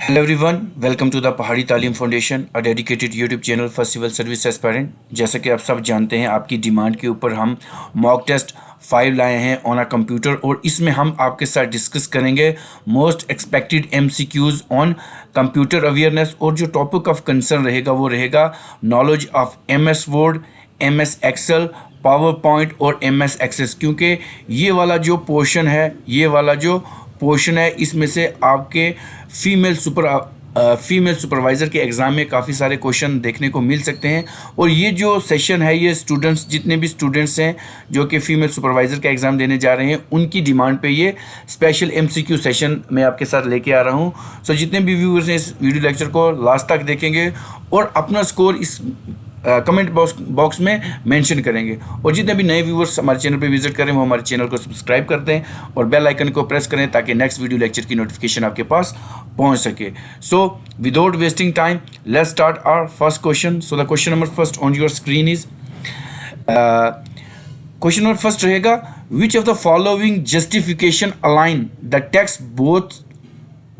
Hello everyone, welcome to the Pahadi Talim foundation, a dedicated YouTube channel for civil service aspirant. जैसा कि आप सब जानते हैं, आपकी डिमांड के ऊपर हम मॉक टेस्ट 5 लाए हैं ऑन अ कंप्यूटर, और इसमें हम आपके साथ डिस्कस करेंगे most expected MCQs on computer awareness. और जो टॉपिक ऑफ कंसर्न रहेगा वो रहेगा knowledge of MS Word, MS Excel, PowerPoint और एमएस एक्सेस। क्योंकि ये वाला जो पोर्शन है इसमें से आपके फीमेल सुपरवाइज़र के एग्ज़ाम में काफ़ी सारे क्वेश्चन देखने को मिल सकते हैं। और ये जो सेशन है ये स्टूडेंट्स, जितने भी स्टूडेंट्स हैं जो कि फ़ीमेल सुपरवाइज़र का एग्ज़ाम देने जा रहे हैं, उनकी डिमांड पे ये स्पेशल एमसीक्यू सेशन मैं आपके साथ लेके आ रहा हूँ। सो जितने भी व्यूअर्स हैं इस वीडियो लेक्चर को लास्ट तक देखेंगे और अपना स्कोर इस कमेंट बॉक्स में मेंशन करेंगे। और जितने भी नए व्यूअर्स हमारे चैनल पे विजिट करें वो हमारे चैनल को सब्सक्राइब कर दें और बेल आइकन को प्रेस करें ताकि नेक्स्ट वीडियो लेक्चर की नोटिफिकेशन आपके पास पहुंच सके। So without wasting time let's start our first question. So the question number first on your screen is, question number first रहेगा, which of the following justification align the text both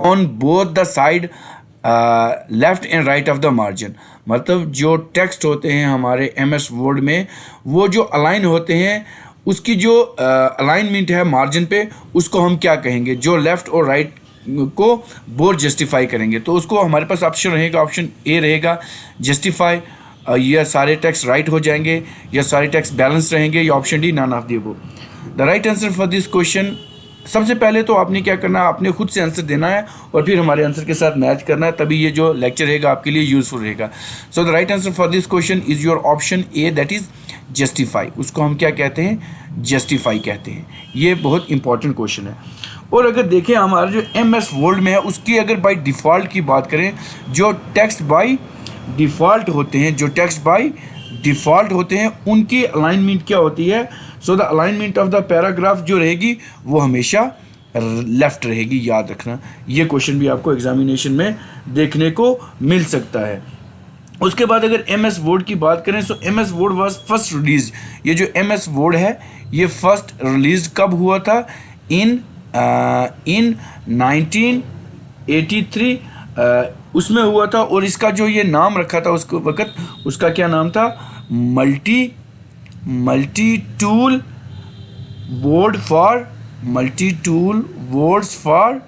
on both the side left and right of the margin. मतलब जो text होते हैं हमारे MS word में, वो जो align होते हैं उसकी जो अलाइनमेंट है मार्जिन पे, उसको हम क्या कहेंगे? जो लेफ़्ट और राइट को बोथ जस्टिफाई करेंगे तो उसको हमारे पास ऑप्शन रहेगा, ऑप्शन ए रहेगा जस्टिफाई, या सारे टेक्स्ट राइट हो जाएंगे, या सारे टेक्स्ट बैलेंस रहेंगे, या option D none of the above. The right answer for this question, सबसे पहले तो आपने क्या करना है, आपने खुद से आंसर देना है और फिर हमारे आंसर के साथ मैच करना है, तभी ये जो लेक्चर रहेगा आपके लिए यूजफुल रहेगा। So the right answer for this question is your option A, that is justify. उसको हम क्या कहते हैं? जस्टिफाई कहते हैं। ये बहुत इंपॉर्टेंट क्वेश्चन है। और अगर देखें हमारा जो एमएस वर्ड में है उसकी अगर बाय डिफ़ॉल्ट की बात करें, जो टेक्स्ट बाय डिफ़ॉल्ट होते हैं उनकी अलाइनमेंट क्या होती है? So the alignment of the paragraph जो रहेगी वो हमेशा लेफ्ट रहेगी, याद रखना। ये क्वेश्चन भी आपको एग्जामिनेशन में देखने को मिल सकता है। उसके बाद अगर एमएस वर्ड की बात करें, so MS word was first release. ये जो एमएस वर्ड है ये फर्स्ट रिलीज कब हुआ था? इन 1983 उसमें हुआ था। और इसका जो ये नाम रखा था उस वक्त, उसका क्या नाम था? Multi tool words for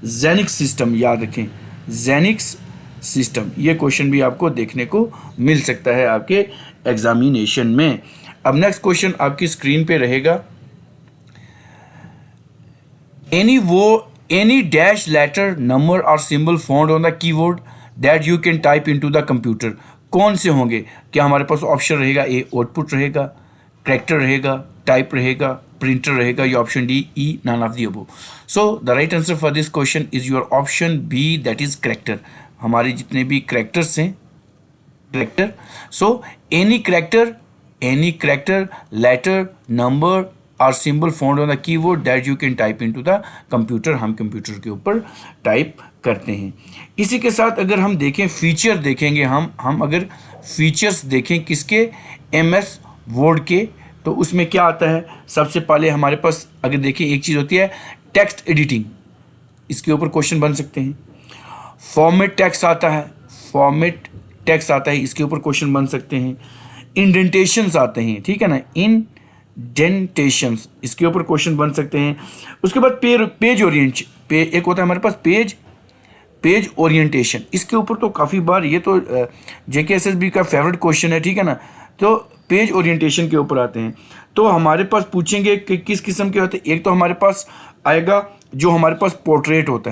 Xenix system. याद रखें, जेनिक्स सिस्टम। ये क्वेश्चन भी आपको देखने को मिल सकता है आपके एग्जामिनेशन में। अब नेक्स्ट क्वेश्चन आपकी स्क्रीन पे रहेगा, any dash letter number or symbol found on the keyboard that you can type into the computer। कौन से होंगे? क्या हमारे पास ऑप्शन रहेगा? ए आउटपुट रहेगा, करैक्टर रहेगा, टाइप रहेगा, प्रिंटर रहेगा, या option D E none of the above. So the right answer for this question is your option B, that is character. हमारे जितने भी करैक्टर्स हैं, character, so any character letter number और symbol found on the keyboard that you can type into the computer. हम computer के ऊपर type करते हैं। इसी के साथ अगर हम देखें फीचर देखेंगे, हम अगर फीचर्स देखें किसके? एमएस वर्ड के, तो उसमें क्या आता है? सबसे पहले हमारे पास अगर देखें एक चीज़ होती है टेक्स्ट एडिटिंग, इसके ऊपर क्वेश्चन बन सकते हैं। फॉर्मेट टेक्स्ट आता है, इसके ऊपर क्वेश्चन बन सकते हैं। इंडेंटेशंस आते हैं, ठीक है ना, इंडेंटेशंस, इसके ऊपर क्वेश्चन बन सकते हैं। उसके बाद पेज एक होता है हमारे पास पेज ओरिएंटेशन। इसके ऊपर तो काफ़ी बार, ये तो जेकेएसएसबी का फेवरेट क्वेश्चन है, ठीक है ना। तो पेज ओरिएंटेशन के ऊपर आते हैं तो हमारे पास पूछेंगे कि किस किस्म के होते हैं। एक तो हमारे पास आएगा जो हमारे पास पोर्ट्रेट होता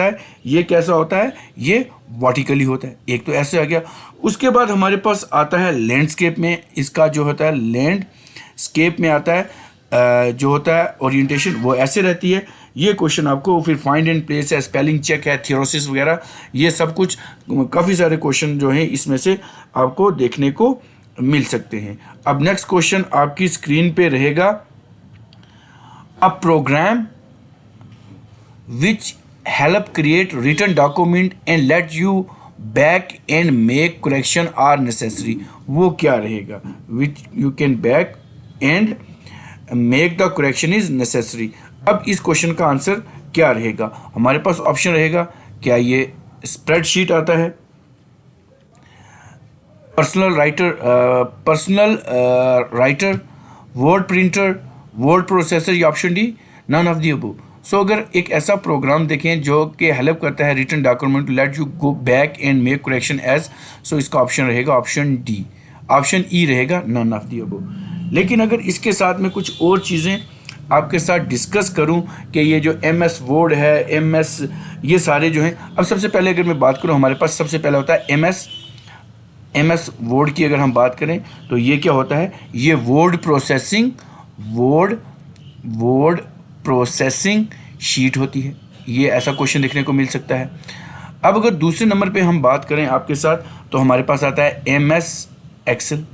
है, ये कैसा होता है? ये वर्टिकली होता है। एक तो ऐसे आ गया। उसके बाद हमारे पास आता है लैंडस्केप में, इसका जो होता है लैंडस्केप में आता है जो होता है ओरिएंटेशन, वो ऐसे रहती है। ये क्वेश्चन आपको फिर फाइंड एंड प्लेस है, स्पेलिंग चेक है, थियोरोसिस वगैरह, ये सब कुछ काफ़ी सारे क्वेश्चन जो हैं इसमें से आपको देखने को मिल सकते हैं। अब नेक्स्ट क्वेश्चन आपकी स्क्रीन पे रहेगा, a programme which help create written document and let you back and make correction are necessary। वो क्या रहेगा? which you can back and make the correction is necessary। अब इस क्वेश्चन का आंसर क्या रहेगा? हमारे पास ऑप्शन रहेगा, क्या ये स्प्रेडशीट आता है, personal writer, word printer, word processor, या option D none of the above. So अगर एक ऐसा प्रोग्राम देखें जो कि हेल्प करता है written document let you go back and make correction as, so इसका ऑप्शन रहेगा ऑप्शन डी, ऑप्शन ई रहेगा नन ऑफ दी अबव। लेकिन अगर इसके साथ में कुछ और चीज़ें आपके साथ डिस्कस करूं कि ये जो MS वर्ड है, MS, ये सारे जो हैं, अब सबसे पहले अगर मैं बात करूं, हमारे पास सबसे पहले होता है MS वर्ड की अगर हम बात करें तो ये क्या होता है, ये वर्ड प्रोसेसिंग शीट होती है। ये ऐसा क्वेश्चन देखने को मिल सकता है। अब अगर दूसरे नंबर पे हम बात करें आपके साथ, तो हमारे पास आता है MS एक्सेल।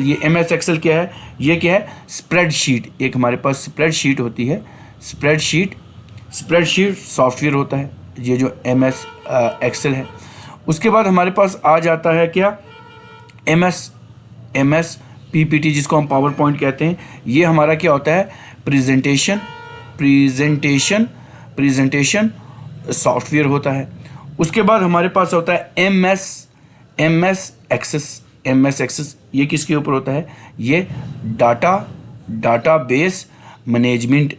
ये MS एक्सेल क्या है? ये क्या है? स्प्रेडशीट। एक हमारे पास स्प्रेडशीट होती है, स्प्रेडशीट सॉफ्टवेयर होता है ये जो MS एक्सेल है। उसके बाद हमारे पास आ जाता है क्या, MS PPT, जिसको हम पावर पॉइंट कहते हैं। ये हमारा क्या होता है? प्रेजेंटेशन सॉफ्टवेयर होता है। उसके बाद हमारे पास होता है MS एक्सेस। ये किसके ऊपर होता है? ये डाटाबेस मैनेजमेंट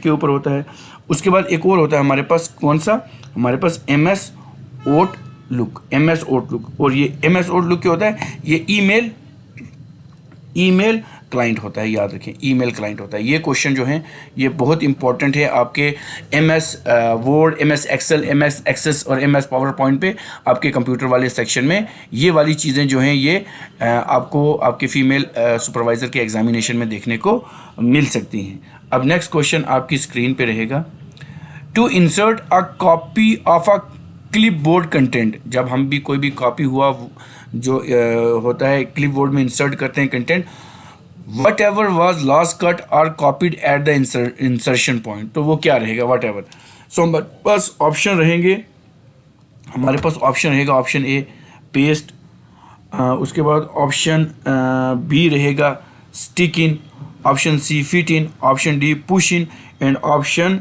के ऊपर होता है। उसके बाद एक और होता है हमारे पास, कौन सा? हमारे पास MS आउटलुक। और ये MS आउटलुक क्या होता है? ये ईमेल क्लाइंट होता है, याद रखें, ईमेल क्लाइंट होता है। ये क्वेश्चन जो हैं ये बहुत इंपॉर्टेंट है आपके MS Word, MS Excel, MS Access और MS पावर पॉइंट पे आपके कंप्यूटर वाले सेक्शन में ये वाली चीज़ें जो हैं ये आपको आपके फीमेल सुपरवाइज़र के एग्जामिनेशन में देखने को मिल सकती हैं। अब नेक्स्ट क्वेश्चन आपकी स्क्रीन पे रहेगा, to insert a copy of a clipboard content. जब हम भी कोई भी कॉपी हुआ जो होता है क्लिपबोर्ड में इंसर्ट करते हैं content, whatever was last cut और copied at the insertion point, तो वो क्या रहेगा? Whatever. सो हमारे पास ऑप्शन रहेंगे, ऑप्शन ए पेस्ट, उसके बाद ऑप्शन बी रहेगा stick in, option C fit in, option D push in, and option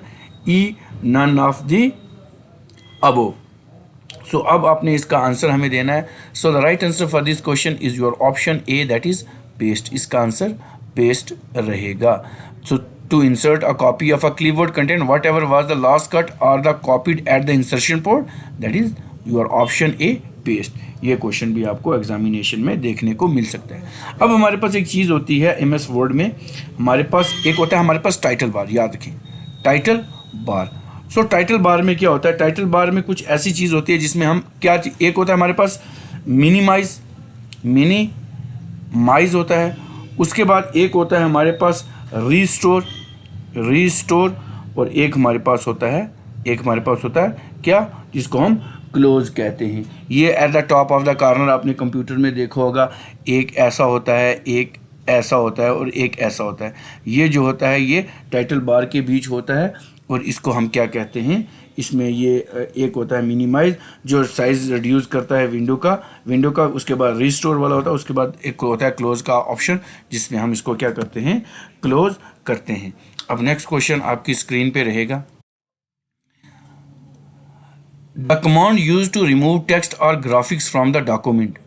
E none of the above. So अब आपने इसका आंसर हमें देना है। So the right answer for this question is your option A, that is paste. इसका answer paste रहेगा। So to insert a copy of a clipboard content whatever was the last cut और the copied at the insertion port, that is your option A paste. ये question भी आपको examination में देखने को मिल सकता है। अब हमारे पास एक चीज़ होती है MS वर्ड में, हमारे पास एक होता है हमारे पास टाइटल बार, याद रखें टाइटल बार। सो टाइटल बार में क्या होता है? टाइटल बार में कुछ ऐसी चीज़ होती है जिसमें हम क्या, एक होता है हमारे पास मिनिमाइज होता है। उसके बाद एक होता है हमारे पास रीस्टोर, और एक हमारे पास होता है क्या, जिसको हम क्लोज कहते हैं। ये at the top of the corner आपने कंप्यूटर में देखा होगा, एक ऐसा होता है, एक ऐसा होता है और एक ऐसा होता है। ये जो होता है ये टाइटल बार के बीच होता है और इसको हम क्या कहते हैं? इसमें ये एक होता है मिनिमाइज जो साइज़ रिड्यूस करता है विंडो का, उसके बाद रिस्टोर वाला होता है, उसके बाद एक होता है क्लोज का ऑप्शन जिसमें हम इसको क्या करते हैं? क्लोज करते हैं। अब नेक्स्ट क्वेश्चन आपकी स्क्रीन पे रहेगा, the command use to remove text और ग्राफिक्स फ्रॉम द डॉक्यूमेंट।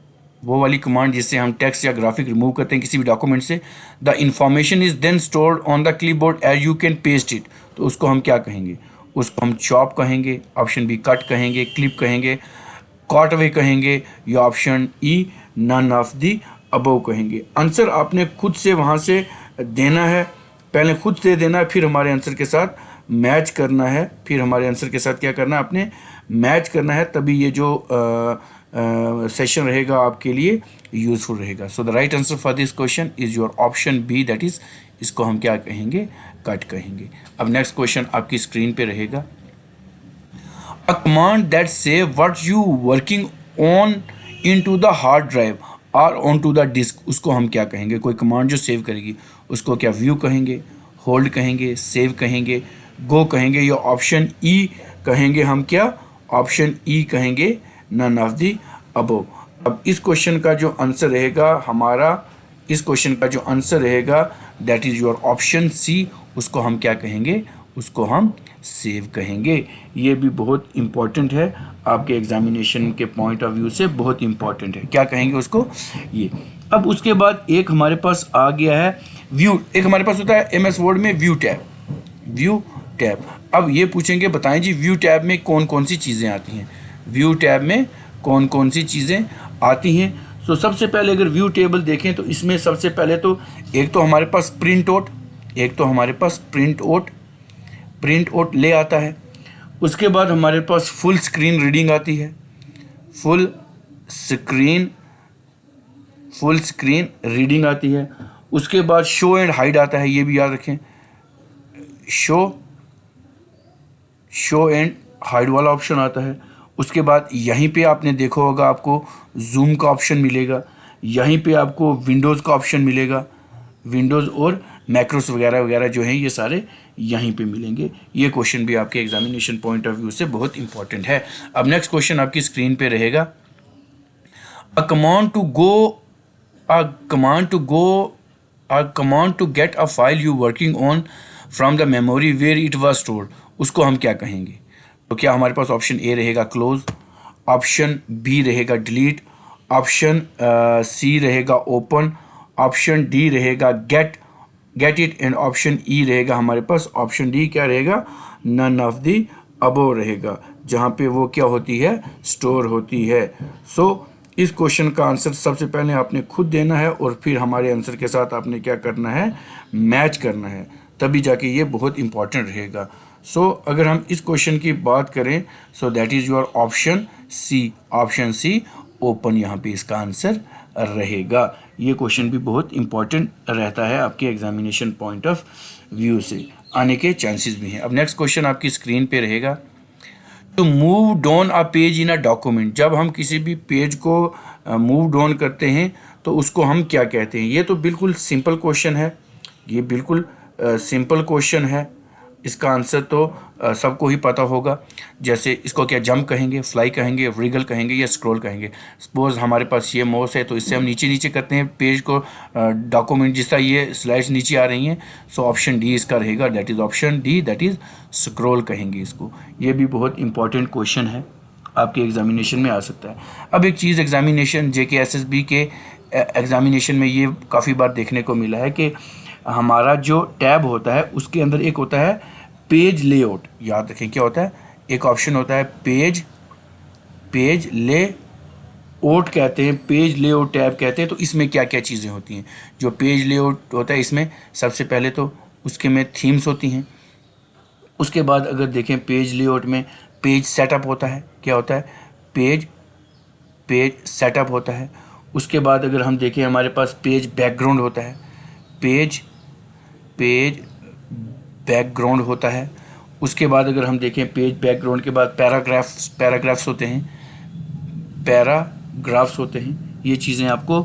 वो वाली कमांड जिससे हम टेक्स्ट या ग्राफिक रिमूव करते हैं किसी भी डॉक्यूमेंट से। The information is then stored on the clipboard as you can paste it, तो उसको हम क्या कहेंगे? उसको हम चॉप कहेंगे, ऑप्शन बी कट कहेंगे, क्लिप कहेंगे, कॉट अवे कहेंगे, या option E none of the above कहेंगे। आंसर आपने खुद से वहाँ से देना है, पहले खुद से देना है, फिर हमारे आंसर के साथ मैच करना है, क्या करना है? आपने मैच करना है, तभी ये जो सेशन रहेगा आपके लिए यूजफुल रहेगा। So the right answer for this question is your option B, that is, इसको हम क्या कहेंगे? कट कहेंगे। अब नेक्स्ट क्वेश्चन आपकी स्क्रीन पे रहेगा, a command that save what you working on into the hard drive और ऑन टू द डिस्क, उसको हम क्या कहेंगे? कोई कमांड जो सेव करेगी उसको क्या व्यू कहेंगे, होल्ड कहेंगे, सेव कहेंगे, गो कहेंगे, या ऑप्शन ई कहेंगे? हम क्या ऑप्शन ई कहेंगे, नन ऑफ द अबव। अब इस क्वेश्चन का जो आंसर रहेगा that is your option C, उसको हम क्या कहेंगे, उसको हम सेव कहेंगे। ये भी बहुत इम्पॉर्टेंट है, आपके एग्जामिनेशन के पॉइंट ऑफ व्यू से बहुत इम्पॉर्टेंट है। क्या कहेंगे उसको, ये। अब उसके बाद एक हमारे पास आ गया है व्यू, एक हमारे पास होता है MS वर्ड में व्यू टैब, व्यू टैब। अब ये पूछेंगे बताएं जी व्यू टैब में कौन कौन सी चीज़ें आती हैं, व्यू टैब में कौन कौन सी चीज़ें आती हैं। तो सबसे पहले अगर व्यू टेबल देखें तो इसमें सबसे पहले तो एक तो हमारे पास प्रिंट आउट, एक तो हमारे पास प्रिंट आउट ले आता है। उसके बाद हमारे पास फुल स्क्रीन रीडिंग आती है, फुल स्क्रीन रीडिंग आती है। उसके बाद शो एंड हाइड आता है, ये भी याद रखें, शो एंड हाइड वाला ऑप्शन आता है। उसके बाद यहीं पे आपने देखा होगा आपको जूम का ऑप्शन मिलेगा, यहीं पे आपको विंडोज़ का ऑप्शन मिलेगा, विंडोज़ और मैक्रोस वगैरह वगैरह जो हैं ये सारे यहीं पे मिलेंगे। ये क्वेश्चन भी आपके एग्जामिनेशन पॉइंट ऑफ व्यू से बहुत इंपॉर्टेंट है। अब नेक्स्ट क्वेश्चन आपकी स्क्रीन पे रहेगा, a command to get a file you working on from the memory where it was stored, उसको हम क्या कहेंगे। तो क्या हमारे पास ऑप्शन ए रहेगा क्लोज, ऑप्शन बी रहेगा डिलीट, ऑप्शन सी रहेगा ओपन, ऑप्शन डी रहेगा गेट इट, एंड ऑप्शन ई रहेगा हमारे पास ऑप्शन डी क्या रहेगा, नन ऑफ दी अबव रहेगा, जहाँ पे वो क्या होती है, स्टोर होती है। सो इस क्वेश्चन का आंसर सबसे पहले आपने खुद देना है और फिर हमारे आंसर के साथ आपने क्या करना है, मैच करना है, तभी जाके ये बहुत इंपॉर्टेंट रहेगा। सो अगर हम इस क्वेश्चन की बात करें, so that is your option C open, यहाँ पे इसका आंसर रहेगा। ये क्वेश्चन भी बहुत इंपॉर्टेंट रहता है, आपके एग्जामिनेशन पॉइंट ऑफ व्यू से आने के चांसेस भी हैं। अब नेक्स्ट क्वेश्चन आपकी स्क्रीन पे रहेगा, to move down a page in a document, जब हम किसी भी पेज को मूव डाउन करते हैं तो उसको हम क्या कहते हैं। ये तो बिल्कुल सिंपल क्वेश्चन है, ये बिल्कुल सिंपल क्वेश्चन है, इसका आंसर तो सबको ही पता होगा। जैसे इसको क्या जंप कहेंगे, फ्लाई कहेंगे, रिगल कहेंगे या स्क्रॉल कहेंगे। सपोज हमारे पास ये माउस है तो इससे हम नीचे नीचे करते हैं पेज को, डॉक्यूमेंट जिस तरह ये स्लाइड्स नीचे आ रही हैं। सो ऑप्शन डी इसका रहेगा, that is option D, that is scroll कहेंगे इसको। ये भी बहुत इंपॉर्टेंट क्वेश्चन है, आपके एग्जामिनेशन में आ सकता है। अब एक चीज़ एग्जामिनेशन JKSSB के एग्जामिनेशन में ये काफ़ी बार देखने को मिला है कि हमारा जो टैब होता है उसके अंदर एक होता है पेज लेआउट, याद रखें क्या होता है, एक ऑप्शन होता है पेज लेआउट कहते हैं, पेज लेआउट टैब कहते हैं। तो इसमें क्या क्या चीज़ें होती हैं, जो पेज लेआउट होता है इसमें सबसे पहले तो उसके में थीम्स होती हैं। उसके बाद अगर देखें पेज लेआउट में पेज सेटअप होता है, क्या होता है, पेज सेटअप होता है। उसके बाद अगर हम देखें हमारे पास पेज बैकग्राउंड होता है, पेज बैकग्राउंड होता है। उसके बाद अगर हम देखें पेज बैकग्राउंड के बाद पैराग्राफ्स होते हैं। ये चीज़ें आपको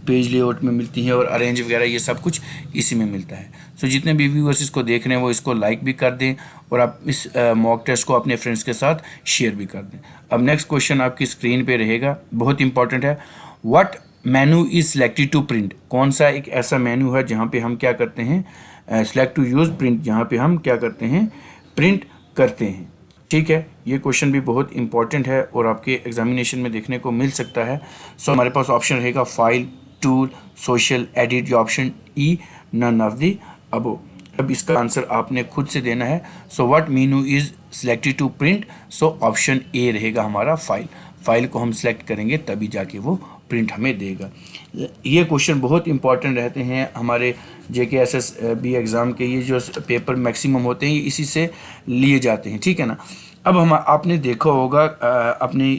पेज लेआउट में मिलती हैं और अरेंज वगैरह ये सब कुछ इसी में मिलता है। सो जितने भी व्यूअर्स इसको देख रहे हैं वो इसको लाइक भी कर दें और आप इस मॉक टेस्ट को अपने फ्रेंड्स के साथ शेयर भी कर दें। अब नेक्स्ट क्वेश्चन आपकी स्क्रीन पे रहेगा, बहुत इंपॉर्टेंट है, what menu is selected to print, कौन सा एक ऐसा मेनू है जहाँ पे हम क्या करते हैं, सेलेक्ट टू यूज़ प्रिंट, जहाँ पे हम क्या करते हैं, प्रिंट करते हैं। ठीक है, ये क्वेश्चन भी बहुत इंपॉर्टेंट है और आपके एग्जामिनेशन में देखने को मिल सकता है। सो हमारे पास ऑप्शन रहेगा फाइल, टूल, सोशल, एडिट या option E, none of the above. अब इसका आंसर आपने खुद से देना है। So what menu is selected to print, so option A रहेगा हमारा फाइल को हम सिलेक्ट करेंगे तभी जाके वो प्रिंट हमें देगा। ये क्वेश्चन बहुत इंपॉर्टेंट रहते हैं हमारे JKSSB एग्ज़ाम के, ये जो पेपर मैक्सिमम होते हैं ये इसी से लिए जाते हैं, ठीक है ना। अब हम आपने देखा होगा अपने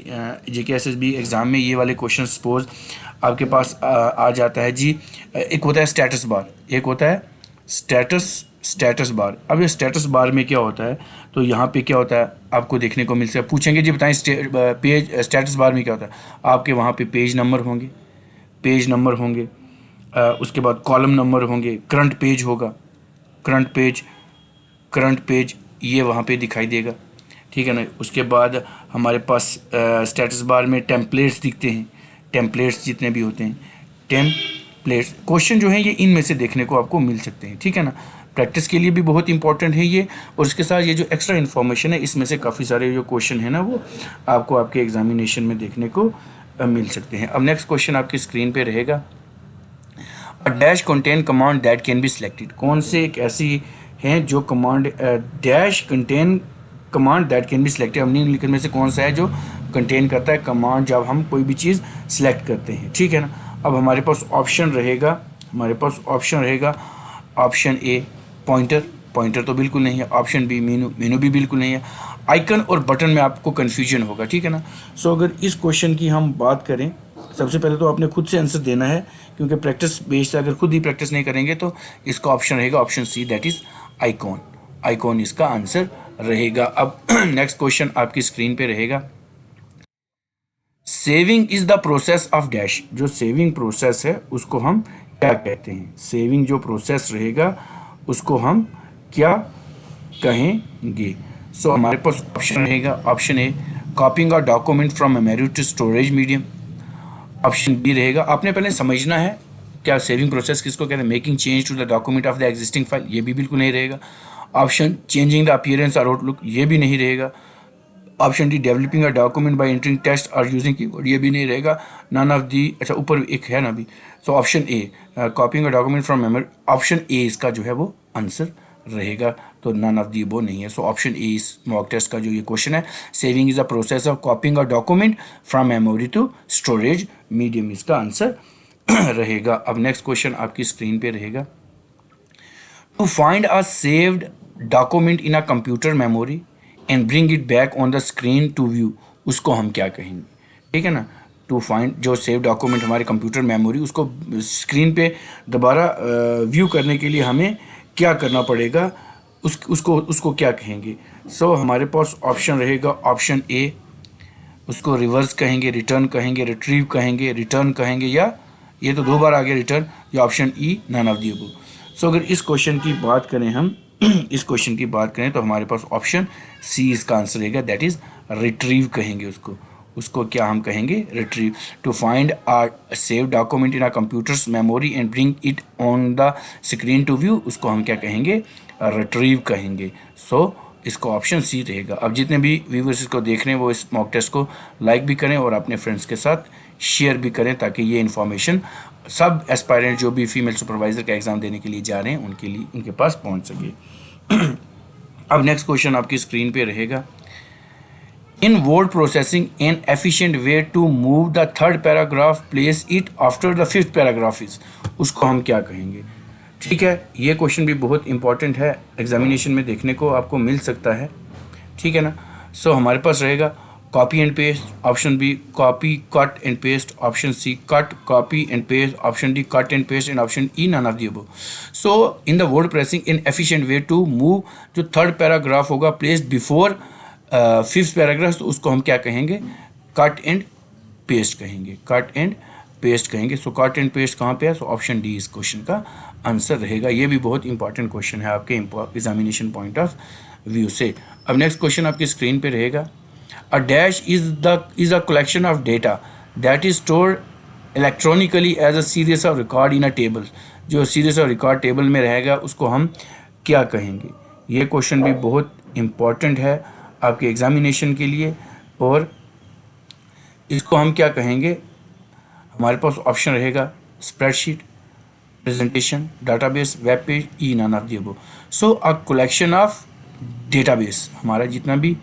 JKSSB एग्ज़ाम में ये वाले क्वेश्चन सपोज आपके पास आ जाता है जी, एक होता है स्टेटस बार, एक होता है स्टेटस बार। अब ये स्टेटस बार में क्या होता है, तो यहाँ पे क्या होता है आपको देखने को मिल सकता है, पूछेंगे जी बताएं स्टेटस बार में क्या होता है, आपके वहाँ पे पेज नंबर होंगे, उसके बाद कॉलम नंबर होंगे, करंट पेज होगा, करंट पेज ये वहाँ पे दिखाई देगा, ठीक है ना। उसके बाद हमारे पास स्टेटस बार में टेम्पलेट्स दिखते हैं, टेम्पलेट्स जितने भी होते हैं, टेम्पलेट्स क्वेश्चन जो हैं ये इनमें से देखने को आपको मिल सकते हैं, ठीक है ना। प्रैक्टिस के लिए भी बहुत इंपॉर्टेंट है ये, और इसके साथ ये जो एक्स्ट्रा इन्फॉर्मेशन है इसमें से काफ़ी सारे जो क्वेश्चन है ना वो आपको आपके एग्जामिनेशन में देखने को मिल सकते हैं। अब नेक्स्ट क्वेश्चन आपकी स्क्रीन पे रहेगा, a dash contain command that can be selected. कौन से एक ऐसी हैं जो command dash contain command that can be selected, अब निम्नलिखित में से कौन सा है जो कंटेन करता है कमांड जब हम कोई भी चीज़ सिलेक्ट करते हैं, ठीक है ना। अब हमारे पास ऑप्शन रहेगा, ऑप्शन ए पॉइंटर, पॉइंटर तो बिल्कुल नहीं है। ऑप्शन बी मेनू, मेनू भी बिल्कुल नहीं है। आइकन और बटन में आपको कन्फ्यूजन होगा, ठीक है ना। सो अगर इस क्वेश्चन की हम बात करें, सबसे पहले तो आपने खुद से आंसर देना है, क्योंकि प्रैक्टिस बेस्ड से अगर खुद ही प्रैक्टिस नहीं करेंगे तो इसका ऑप्शन रहेगा option C, that is icon. Icon इसका आंसर रहेगा। अब नेक्स्ट क्वेश्चन आपकी स्क्रीन पे रहेगा, saving is the process of dash. जो सेविंग प्रोसेस है उसको हम क्या कहते हैं? सेविंग जो प्रोसेस रहेगा उसको हम क्या कहेंगे? सो हमारे पास ऑप्शन रहेगा, option A copying a document from memory to storage medium. Option B रहेगा, आपने पहले समझना है क्या सेविंग प्रोसेस किसको कहते हैं, making change to the document of the existing file, ये भी बिल्कुल नहीं रहेगा। ऑप्शन चेंजिंग द अपीयरेंस और आउटलुक, ये भी नहीं रहेगा। Option D developing a document by entering text और यूजिंग कीबोर्ड, ये भी नहीं रहेगा। नन ऑफ दी, अच्छा ऊपर एक है ना अभी। सो option A copying a document from memory, option A इसका जो है वो आंसर रहेगा। तो नन ऑफ दी वो नहीं है। सो ऑप्शन ए इस मॉक टेस्ट का जो ये क्वेश्चन है, saving is a process of copying a document from memory to storage medium, इसका आंसर रहेगा। अब नेक्स्ट क्वेश्चन आपकी स्क्रीन पे रहेगा, to find a saved document in a computer memory and bring it back on the screen to view, उसको हम क्या कहेंगे? ठीक है ना। टू फाइंड जो सेव डॉक्यूमेंट हमारे कंप्यूटर मेमोरी, उसको स्क्रीन पे दोबारा व्यू करने के लिए हमें क्या करना पड़ेगा, उसको क्या कहेंगे? सो हमारे पास ऑप्शन रहेगा ऑप्शन ए, उसको रिवर्स कहेंगे, रिटर्न कहेंगे, रिट्रीव कहेंगे, रिटर्न कहेंगे, या ये तो दो बार आ गया रिटर्न, या option E none of the above. So अगर इस क्वेश्चन की बात करें हम इस क्वेश्चन की बात करें तो हमारे पास ऑप्शन सी इसका आंसर रहेगा, दैट इज़ रिट्रीव कहेंगे उसको क्या हम कहेंगे? Retrieve. To find a save document in a computer's memory and bring it on the screen to view, उसको हम क्या कहेंगे? रिट्रीव कहेंगे। सो इसको ऑप्शन सी रहेगा। अब जितने भी व्यूवर्स इसको देख रहे हैं वो इस मॉक टेस्ट को लाइक भी करें और अपने फ्रेंड्स के साथ शेयर भी करें, ताकि ये इन्फॉर्मेशन सब एस्पायरेंट जो भी फीमेल सुपरवाइज़र का एग्ज़ाम देने के लिए जा रहे हैं उनके लिए उनके पास पहुंच सके। अब नेक्स्ट क्वेश्चन आपकी स्क्रीन पे रहेगा, in word processing an efficient way to move the third paragraph place it after the fifth paragraph is, उसको हम क्या कहेंगे? ठीक है, ये क्वेश्चन भी बहुत इंपॉर्टेंट है, एग्जामिनेशन में देखने को आपको मिल सकता है, ठीक है ना। सो हमारे पास रहेगा copy and paste, option B copy cut and paste, option C cut copy and paste, option D cut and paste, and option E none of the above. So in the word pressing in efficient way to move, जो third paragraph होगा placed before fifth paragraph, तो उसको हम क्या कहेंगे? Cut and paste कहेंगे, cut and paste कहेंगे। So cut and paste कहाँ पे है? सो ऑप्शन डी इस क्वेश्चन का आंसर रहेगा। ये भी बहुत इंपॉर्टेंट क्वेश्चन है आपके एग्जामिनेशन पॉइंट ऑफ व्यू से। अब नेक्स्ट क्वेश्चन आपकी स्क्रीन पे रहेगा, a dash is a collection of data that is stored electronically as a series of record in a table, जो सीरीज ऑफ रिकॉर्ड टेबल में रहेगा उसको हम क्या कहेंगे? ये क्वेश्चन भी बहुत इंपॉर्टेंट है आपके एग्जामिनेशन के लिए, और इसको हम क्या कहेंगे? हमारे पास ऑप्शन रहेगा spreadsheet, presentation, database, web page, E none of the above. So a collection of database, हमारा जितना भी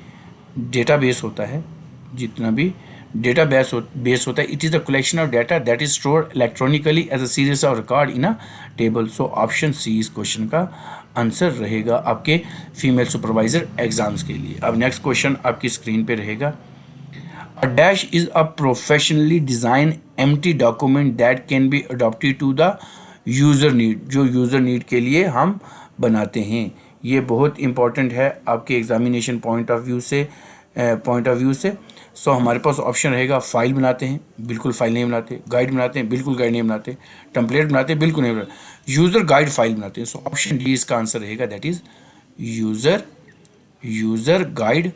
डेटाबेस होता है, जितना भी डेटाबेस बेस होता है, it is the collection of data that is stored electronically as a series of record in a table. So option C इस क्वेश्चन का आंसर रहेगा आपके फीमेल सुपरवाइजर एग्जाम्स के लिए। अब नेक्स्ट क्वेश्चन आपकी स्क्रीन पे रहेगा, a dash is a professionally design empty document that can be adopted to the user need, जो यूज़र नीड के लिए हम बनाते हैं। ये बहुत इंपॉर्टेंट है आपके एग्जामिनेशन पॉइंट ऑफ व्यू से। सो हमारे पास ऑप्शन रहेगा, फाइल बनाते हैं, बिल्कुल फाइल नहीं बनाते, गाइड बनाते हैं, बिल्कुल गाइड नहीं बनाते, टेम्पलेट बनाते हैं, बिल्कुल नहीं बनाते, यूज़र गाइड फाइल बनाते हैं। सो ऑप्शन डी इसका आंसर रहेगा, that is user guide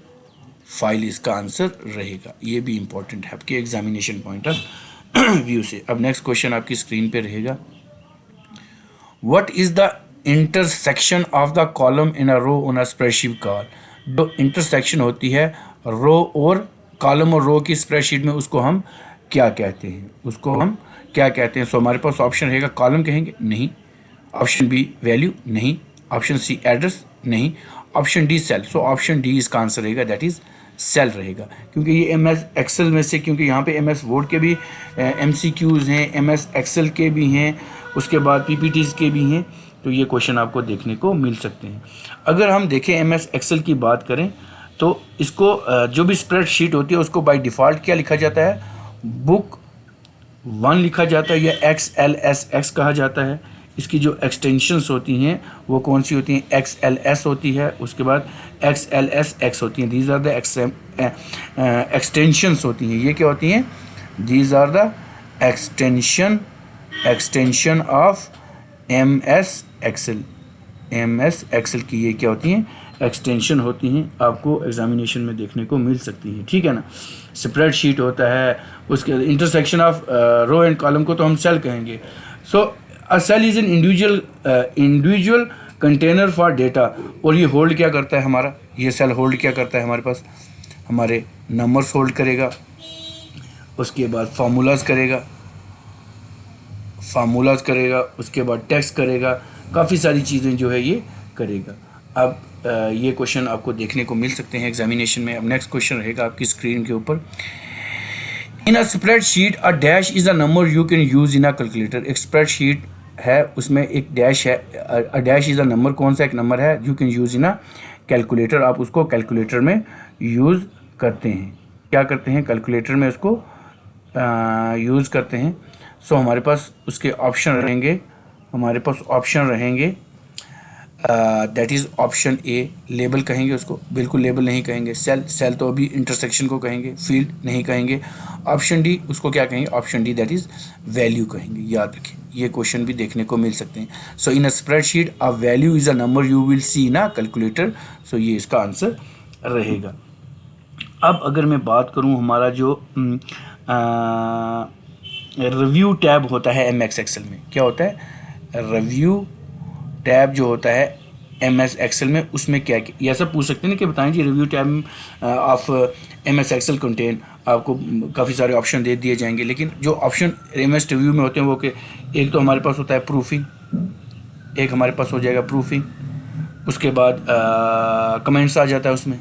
file इसका आंसर रहेगा। ये भी इंपॉर्टेंट है आपके एग्जामिनेशन पॉइंट ऑफ व्यू से। अब नेक्स्ट क्वेश्चन आपकी स्क्रीन पे रहेगा, what is the intersection of the column in a row on a spreadsheet call. जो इंटरसेक्शन होती है रो और कॉलम और रो की स्प्रेडशीट में, उसको हम क्या कहते हैं, उसको हम क्या कहते हैं? सो हमारे पास ऑप्शन रहेगा कॉलम कहेंगे, नहीं। ऑप्शन बी वैल्यू, नहीं। ऑप्शन सी एड्रेस, नहीं। Option D cell. So option D इसका आंसर रहेगा, दैट इज सेल रहेगा। क्योंकि ये एम एस एक्सेल में से, क्योंकि यहाँ पे एम एस वर्ड के भी एम सी क्यूज़ हैं, एम एस एक्सेल के भी हैं, उसके बाद पी पी टीज़ के भी हैं, तो ये क्वेश्चन आपको देखने को मिल सकते हैं। अगर हम देखें एम एस एक्सेल की बात करें तो इसको जो भी स्प्रेडशीट होती है उसको बाय डिफ़ॉल्ट क्या लिखा जाता है? बुक 1 लिखा जाता है या XLSX कहा जाता है। इसकी जो एक्सटेंशंस होती हैं वो कौन सी होती हैं? XLS होती है, उसके बाद XLSX होती हैं। दीज आर द एक्सटेंशंस होती हैं। ये क्या होती हैं? These are the extension of MS Excel. MS Excel की ये क्या होती हैं? एक्सटेंशन होती हैं, आपको एग्जामिनेशन में देखने को मिल सकती हैं, ठीक है ना। स्प्रेडशीट होता है, उसके intersection of row and column को तो हम सेल कहेंगे। So a cell is an individual container for data. और ये होल्ड क्या करता है हमारा? ये सेल होल्ड क्या करता है हमारे पास? हमारे नंबर्स होल्ड करेगा, उसके बाद फार्मूलाज करेगा, उसके बाद टेक्स्ट करेगा, काफ़ी सारी चीज़ें जो है ये करेगा। अब ये क्वेश्चन आपको देखने को मिल सकते हैं एग्जामिनेशन में। अब नेक्स्ट क्वेश्चन रहेगा आपकी स्क्रीन के ऊपर। In a spreadsheet a dash is a number you can use in a calculator. एक स्प्रेडशीट है, उसमें एक डैश है। A dash is a number, कौन सा एक नंबर है? You can use in a calculator. आप उसको कैलकुलेटर में यूज़ करते हैं। क्या करते हैं? कैलकुलेटर में उसको यूज़ करते हैं। सो हमारे पास उसके ऑप्शन रहेंगे, that is option A, label कहेंगे उसको, बिल्कुल लेबल नहीं कहेंगे। सेल तो अभी इंटरसेक्शन को कहेंगे, फील्ड नहीं कहेंगे। ऑप्शन डी, उसको क्या कहेंगे? Option D that is value कहेंगे। याद रखें, ये क्वेश्चन भी देखने को मिल सकते हैं। So in a spreadsheet a value is a number you will see in a calculator. So ये इसका आंसर रहेगा। अब अगर मैं बात करूँ, हमारा जो रिव्यू टैब होता है MS एक्सेल में, क्या होता है? रिव्यू टैब जो होता है MS एक्सेल में, उसमें क्या ये सब पूछ सकते हैं ना कि बताएं जी review tab of MS Excel contain. आपको काफ़ी सारे ऑप्शन दे दिए जाएंगे, लेकिन जो ऑप्शन MS रिव्यू में होते हैं वो कि एक तो हमारे पास होता है प्रूफिंग, एक हमारे पास हो जाएगा प्रूफिंग, उसके बाद कमेंट्स आ जाता है, उसमें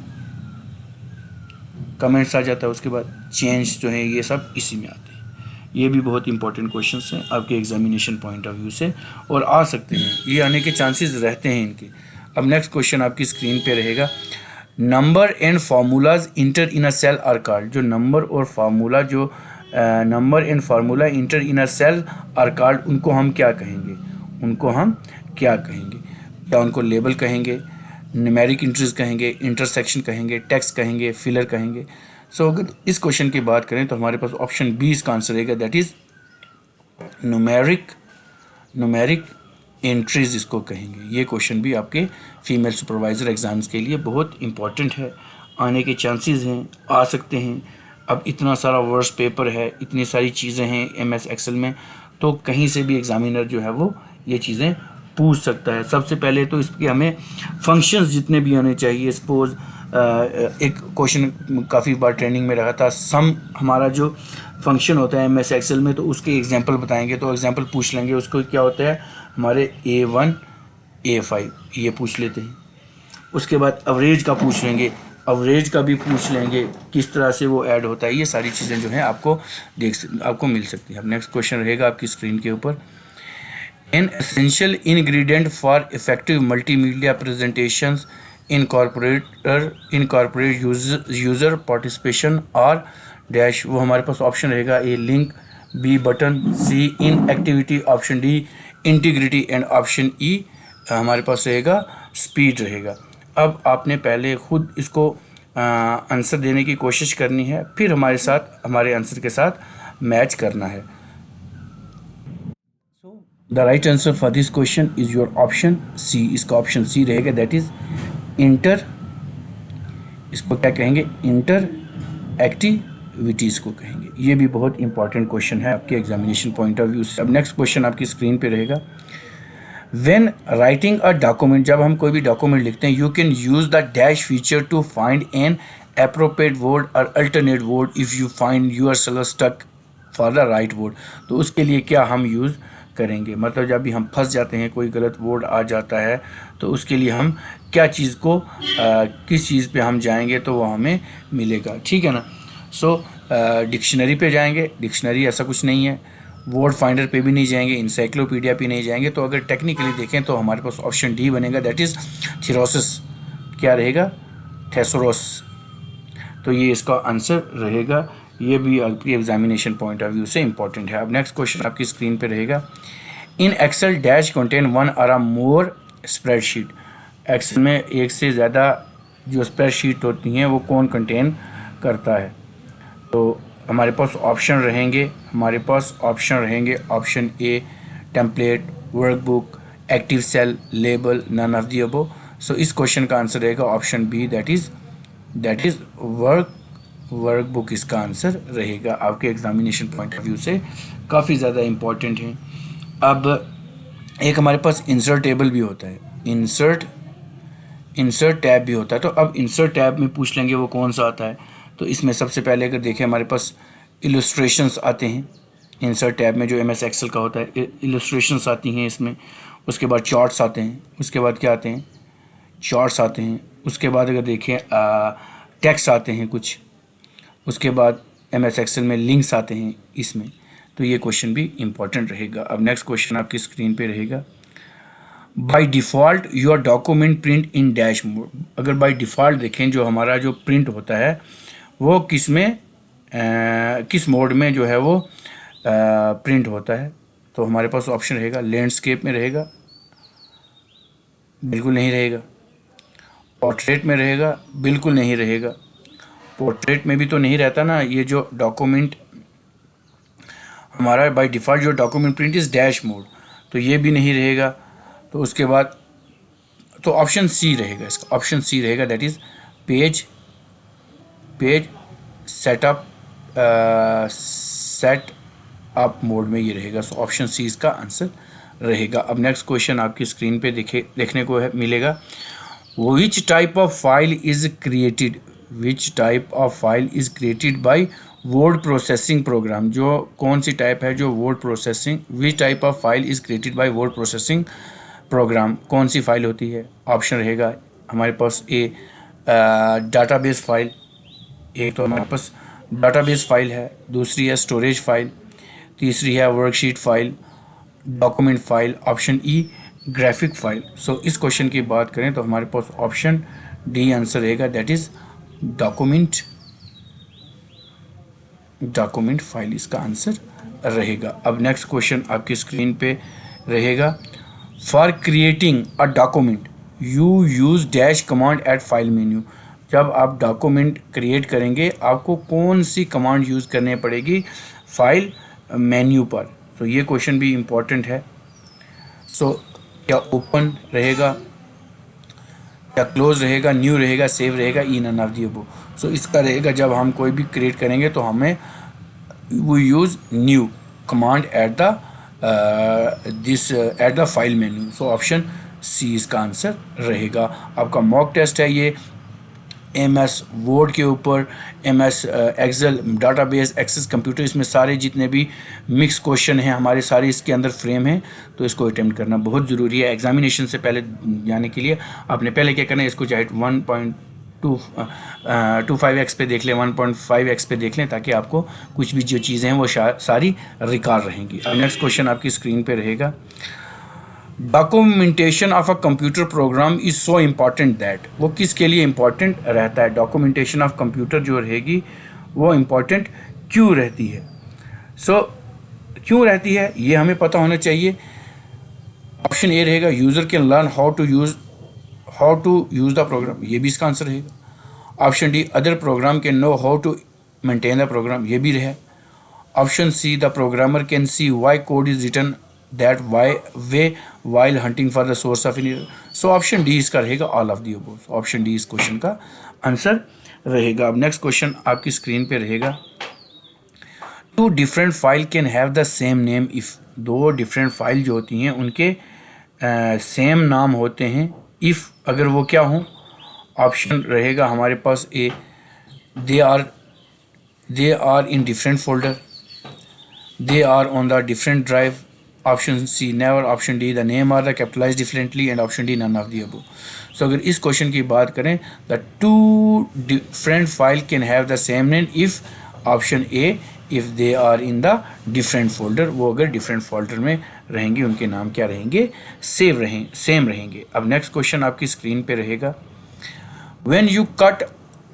कमेंट्स आ जाता है, उसके बाद चेंज जो है, ये सब इसी में आते हैं। ये भी बहुत इंपॉर्टेंट क्वेश्चंस हैं आपके एग्जामिनेशन पॉइंट ऑफ व्यू से, और आ सकते हैं, ये आने के चांसेस रहते हैं इनके। अब नेक्स्ट क्वेश्चन आपकी स्क्रीन पे रहेगा। Number and formulas enter in a cell are called. जो नंबर और फार्मूला, जो number and formula enter in a cell are called, उनको हम क्या कहेंगे? क्या उनको लेबल कहेंगे, न्यूमेरिक इंट्रीज कहेंगे, इंटरसेक्शन कहेंगे, टेक्स्ट कहेंगे, फिलर कहेंगे? सो अगर इस क्वेश्चन की बात करें तो हमारे पास ऑप्शन बी इसका आंसर रहेगा, दैट इज न्यूमेरिक एंट्रीज इसको कहेंगे। ये क्वेश्चन भी आपके फीमेल सुपरवाइज़र एग्ज़ाम्स के लिए बहुत इंपॉर्टेंट है, आने के चांसेस हैं, आ सकते हैं। अब इतना सारा वर्स पेपर है, इतनी सारी चीज़ें हैं MS एक्सेल में, तो कहीं से भी एग्ज़ामिनर जो है वो ये चीज़ें पूछ सकता है। सबसे पहले तो इसके हमें फंक्शंस जितने भी आने चाहिए। सपोज एक क्वेश्चन काफ़ी बार ट्रेनिंग में रहा था, सम हमारा जो फंक्शन होता है MS एक्सेल में, तो उसके एग्जांपल बताएंगे, तो एग्जांपल पूछ लेंगे। उसको क्या होता है? हमारे A1 A5 ये पूछ लेते हैं। उसके बाद एवरेज का पूछ लेंगे, एवरेज का भी पूछ लेंगे, किस तरह से वो ऐड होता है। ये सारी चीज़ें जो हैं आपको मिल सकती हैं। अब नेक्स्ट क्वेश्चन रहेगा आपकी स्क्रीन के ऊपर। An essential ingredient for effective multimedia presentations incorporate user participation और डैश। वो हमारे पास ऑप्शन रहेगा A link, B button, C in activity, option D integrity, and option E हमारे पास रहेगा स्पीड रहेगा। अब आपने पहले खुद इसको आंसर देने की कोशिश करनी है, फिर हमारे आंसर के साथ मैच करना है। The right answer for this question is your option C. इसका ऑप्शन सी रहेगा, दैट इज इंटर, इसको क्या कहेंगे? इंटर एक्टिविटीज़ को कहेंगे। ये भी बहुत इंपॉर्टेंट क्वेश्चन है आपके एग्जामिनेशन पॉइंट ऑफ व्यू से। अब नेक्स्ट क्वेश्चन आपकी स्क्रीन पे रहेगा। व्हेन राइटिंग अ डॉक्यूमेंट, जब हम कोई भी डॉक्यूमेंट लिखते हैं, you can use the dash feature to find an appropriate word or alternate word if you find yourself stuck for the right word। तो उसके लिए क्या हम यूज़ करेंगे, मतलब जब भी हम फंस जाते हैं, कोई गलत वर्ड आ जाता है, तो उसके लिए हम क्या चीज़ को किस चीज़ पे हम जाएंगे तो वो हमें मिलेगा, ठीक है ना। सो डिक्शनरी पे जाएंगे, डिक्शनरी ऐसा कुछ नहीं है, वर्ड फाइंडर पे भी नहीं जाएंगे, इंसाइक्लोपीडिया पे नहीं जाएंगे। तो अगर टेक्निकली देखें तो हमारे पास ऑप्शन डी बनेगा, दैट इज़ थीरोसिस। क्या रहेगा? थेसोरोस। तो ये इसका आंसर रहेगा। ये भी आपकी एग्जामिनेशन पॉइंट ऑफ व्यू से इंपॉर्टेंट है। अब नेक्स्ट क्वेश्चन आपकी स्क्रीन पे रहेगा, in Excel dash contain one और मोर स्प्रेडशीट। एक्सेल में एक से ज़्यादा जो स्प्रेडशीट होती हैं वो कौन कंटेन करता है? तो हमारे पास ऑप्शन रहेंगे, option A template, workbook, active cell, label, none of the above. So इस क्वेश्चन का आंसर रहेगा option B, that is workbook इसका आंसर रहेगा। आपके एग्जामिनेशन पॉइंट ऑफ व्यू से काफ़ी ज़्यादा इम्पॉर्टेंट है। अब एक हमारे पास इंसर्ट टेबल भी होता है, इंसर्ट टैब भी होता है। तो अब इंसर्ट टैब में पूछ लेंगे वो कौन सा आता है। तो इसमें सबसे पहले अगर देखें हमारे पास इलस्ट्रेशंस आते हैं इंसर्ट टैब में, जो MS एक्सेल का होता है, इलस्ट्रेशंस आती हैं इसमें। उसके बाद चार्ट्स आते हैं, उसके बाद क्या आते हैं? चार्ट्स आते हैं। उसके बाद अगर देखें टेक्स्ट आते हैं कुछ, उसके बाद MS एक्सेल में लिंक्स आते हैं इसमें। तो ये क्वेश्चन भी इम्पॉर्टेंट रहेगा। अब नेक्स्ट क्वेश्चन आपकी स्क्रीन पे रहेगा, by default your document print in dash mode. अगर बाय डिफ़ॉल्ट देखें जो हमारा जो प्रिंट होता है वो किस मोड में जो है वो प्रिंट होता है। तो हमारे पास ऑप्शन रहेगा, लैंडस्केप में रहेगा, बिल्कुल नहीं रहेगा। पोर्ट्रेट में रहेगा, बिल्कुल नहीं रहेगा। पोर्ट्रेट में भी तो नहीं रहता ना, ये जो डॉक्यूमेंट हमारा बाय डिफ़ॉल्ट जो document print is dash mode, तो ये भी नहीं रहेगा। तो उसके बाद तो ऑप्शन सी रहेगा इसका, ऑप्शन सी रहेगा, that is page setup mode में ये रहेगा। सो ऑप्शन सी इसका आंसर रहेगा। अब नेक्स्ट क्वेश्चन आपकी स्क्रीन पे देखने को मिलेगा, which type of file is created by word processing program. जो कौन सी टाइप है जो word processing, which type of file is created by word processing program, कौन सी फाइल होती है? ऑप्शन रहेगा हमारे पास ए डाटाबेस फाइल, एक तो हमारे पास डाटाबेस फाइल है, दूसरी है स्टोरेज फाइल, तीसरी है worksheet file, document file, option E graphic file. So इस क्वेश्चन की बात करें तो हमारे पास ऑप्शन डी आंसर रहेगा, दैट इज़ डॉक्यूमेंट फाइल इसका आंसर रहेगा। अब नेक्स्ट क्वेश्चन आपकी स्क्रीन पे रहेगा, for creating a document you use dash command at file menu. जब आप डॉक्यूमेंट क्रिएट करेंगे आपको कौन सी कमांड यूज़ करनी पड़ेगी फाइल मेन्यू पर? तो ये क्वेश्चन भी इम्पॉर्टेंट है। सो क्या ओपन रहेगा, क्या क्लोज रहेगा, न्यू रहेगा, सेव रहेगा, E none of the above. So इसका रहेगा जब हम कोई भी क्रिएट करेंगे तो हमें वो use new command at the file menu. So option C इसका आंसर रहेगा। आपका मॉक टेस्ट है ये MS वर्ड के ऊपर, MS Excel, database, Access computer, इसमें सारे जितने भी मिक्स क्वेश्चन हैं हमारे सारे इसके अंदर फ्रेम हैं। तो इसको अटेम्प्ट करना बहुत ज़रूरी है। एग्जामिनेशन से पहले जाने के लिए आपने पहले क्या करना है, इसको चाहे 1.25x पे देख लें, 1.5x पे देख लें, ताकि आपको कुछ भी जो चीज़ें हैं वो सारी रिकॉर्ड रहेंगी। अब नेक्स्ट क्वेश्चन आपकी स्क्रीन पे रहेगा, documentation of a computer program is so important that. वो किसके लिए इम्पॉर्टेंट रहता है? डॉक्यूमेंटेशन ऑफ कंप्यूटर जो रहेगी वो इम्पॉर्टेंट क्यों रहती है? क्यों रहती है ये हमें पता होना चाहिए। ऑप्शन ए रहेगा, user can learn how to use the program, ये भी इसका आंसर रहेगा। Option D, other program can know how to maintain the program, ये भी रहे। Option C, the programmer can see why code is written that way while hunting for the source of an error। So option D इसका रहेगा, all of the above. Option D इस question का answer रहेगा। अब next question आपकी screen पे रहेगा, two different file can have the same name if. दो डिफरेंट फाइल जो होती हैं उनके सेम नाम होते हैं इफ़ अगर वो क्या हों, ऑप्शन रहेगा हमारे पास A, they are in different folder, they are on the different drive, option C never, option D the name are the capitalize differently and option D none of the above. So अगर इस question की बात करें, the two different file can have the same name if option A, if they are in the different folder, वो अगर different folder में रहेंगे उनके नाम क्या रहेंगे, सेम रहेंगे। अब नेक्स्ट क्वेश्चन आपकी स्क्रीन पे रहेगा, व्हेन यू कट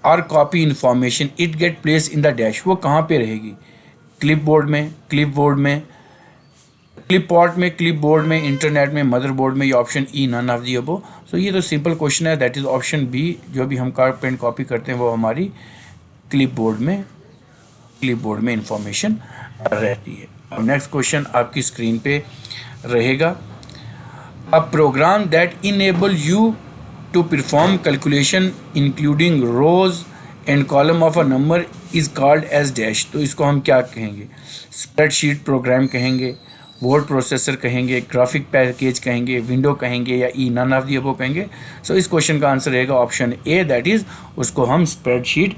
और copy information it get place in the dash, वो कहाँ पे रहेगी, क्लिपबोर्ड में, क्लिपबोर्ड में, इंटरनेट में, मदरबोर्ड में, या option E none of the above. So ये तो सिंपल क्वेश्चन है, दैट इज ऑप्शन बी, जो भी हम कार्ड पेन कॉपी करते हैं वो हमारी क्लिपबोर्ड में इंफॉर्मेशन रहती है। अब नेक्स्ट क्वेश्चन आपकी स्क्रीन पे रहेगा, a program that enable you to perform calculation including rows and column of a number is called as dash. तो इसको हम क्या कहेंगे, स्प्रेडशीट प्रोग्राम कहेंगे, वर्ड प्रोसेसर कहेंगे, ग्राफिक पैकेज कहेंगे, विंडो कहेंगे, या E none of the above कहेंगे। सो इस क्वेश्चन का आंसर रहेगा ऑप्शन ए, दैट इज उसको हम स्प्रेडशीट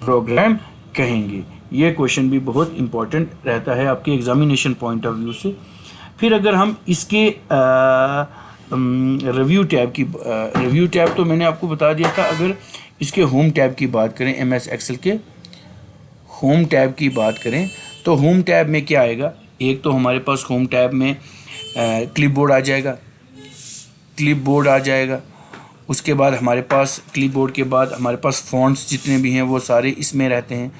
प्रोग्राम कहेंगे। ये क्वेश्चन भी बहुत इंपॉर्टेंट रहता है आपके एग्जामिनेशन पॉइंट ऑफ व्यू से। फिर अगर हम इसके रिव्यू टैब तो मैंने आपको बता दिया था। अगर इसके होम टैब की बात करें, MS एक्सेल के होम टैब की बात करें, तो होम टैब में क्या आएगा, एक तो हमारे पास होम टैब में क्लिपबोर्ड आ जाएगा। उसके बाद हमारे पास क्लिपबोर्ड के बाद हमारे पास फ़ॉन्ट्स जितने भी हैं वो सारे इसमें रहते हैं।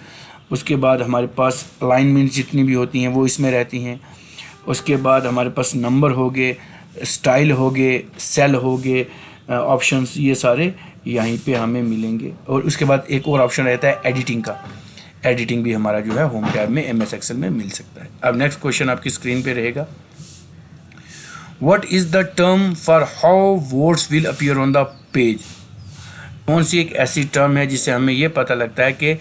उसके बाद हमारे पास अलाइनमेंट जितनी भी होती हैं वो इसमें रहती हैं। उसके बाद हमारे पास नंबर हो गए, स्टाइल हो गए, सेल हो गए, ऑप्शंस, ये सारे यहीं पे हमें मिलेंगे। और उसके बाद एक और ऑप्शन रहता है एडिटिंग का, एडिटिंग भी हमारा जो है होम टैब में MS एक्सेल में मिल सकता है। अब नेक्स्ट क्वेश्चन आपकी स्क्रीन पे रहेगा, what is the term for how words will appear on the page. कौन सी एक ऐसी टर्म है जिससे हमें ये पता लगता है कि